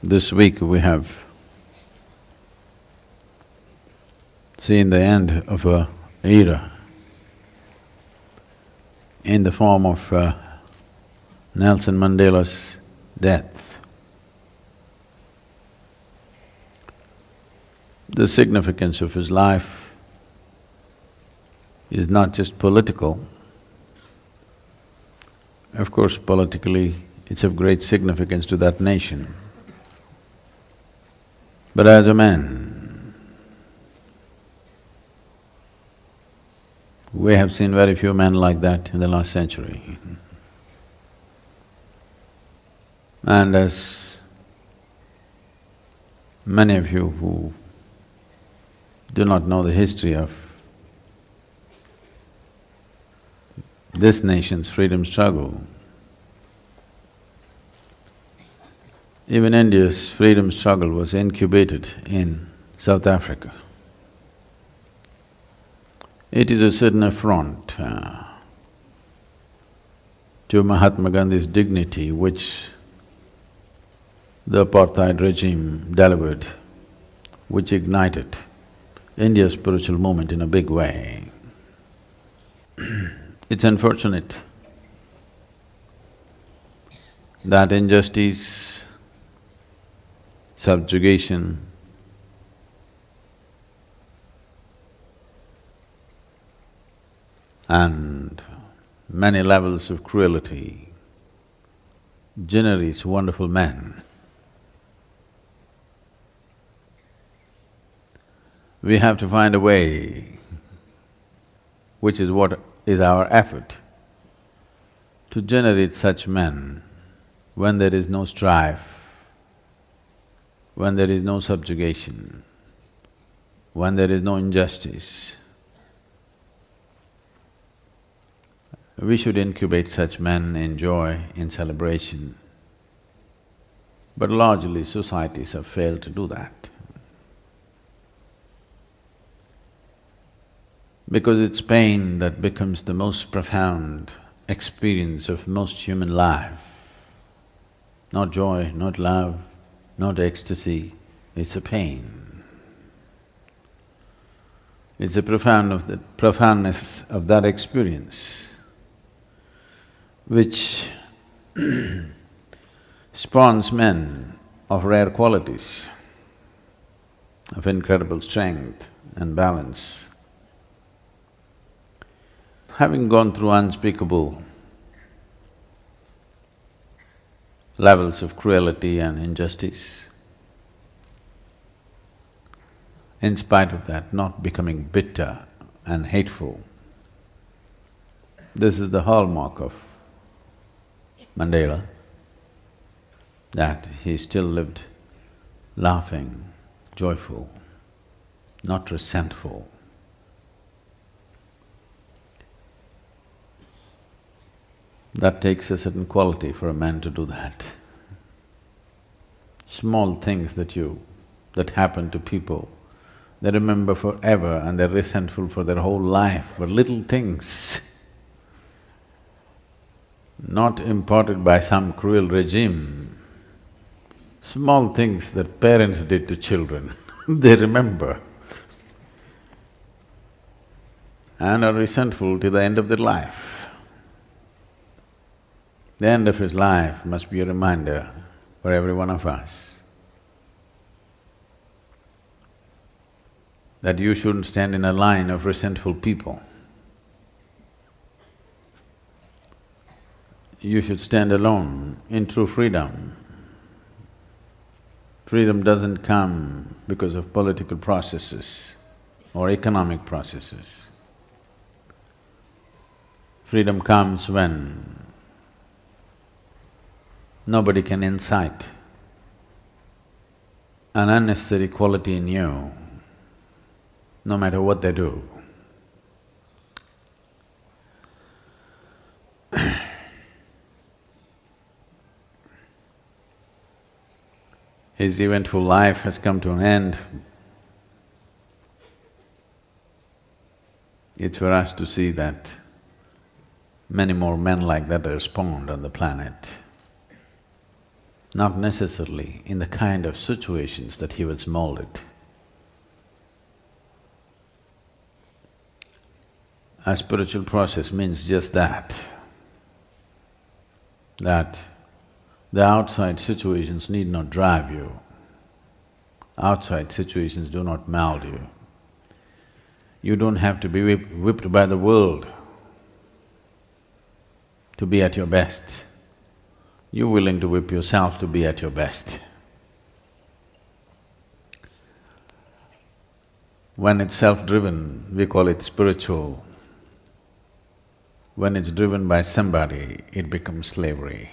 This week we have seen the end of a era in the form of Nelson Mandela's death. The significance of his life is not just political. Of course, politically, it's of great significance to that nation. But as a man, we have seen very few men like that in the last century. And as many of you who do not know the history of this nation's freedom struggle, even India's freedom struggle was incubated in South Africa. It is a certain affront to Mahatma Gandhi's dignity which the apartheid regime delivered, which ignited India's spiritual movement in a big way. It's unfortunate that injustice, subjugation, and many levels of cruelty generates wonderful men. We have to find a way, which is what is our effort, to generate such men when there is no strife, when there is no subjugation, when there is no injustice. We should incubate such men in joy, in celebration. But largely societies have failed to do that. Because it's pain that becomes the most profound experience of most human life. Not joy, not love, not ecstasy, it's a pain. It's the profoundness of that experience which spawns men of rare qualities, of incredible strength and balance. Having gone through unspeakable levels of cruelty and injustice, in spite of that, not becoming bitter and hateful, this is the hallmark of Mandela, that he still lived laughing, joyful, not resentful. That takes a certain quality for a man to do that. Small things that happen to people, they remember forever and they're resentful for their whole life, for little things, not imparted by some cruel regime. Small things that parents did to children, they remember and are resentful till the end of their life. The end of his life must be a reminder for every one of us that you shouldn't stand in a line of resentful people. You should stand alone in true freedom. Freedom doesn't come because of political processes or economic processes. Freedom comes when nobody can incite an unnecessary quality in you, no matter what they do. His eventful life has come to an end. It's for us to see that many more men like that are spawned on the planet. not necessarily in the kind of situations that he was molded. A spiritual process means just that the outside situations need not drive you. Outside situations do not mold you. You don't have to be whipped by the world to be at your best. You're willing to whip yourself to be at your best. When it's self-driven, we call it spiritual. When it's driven by somebody, it becomes slavery.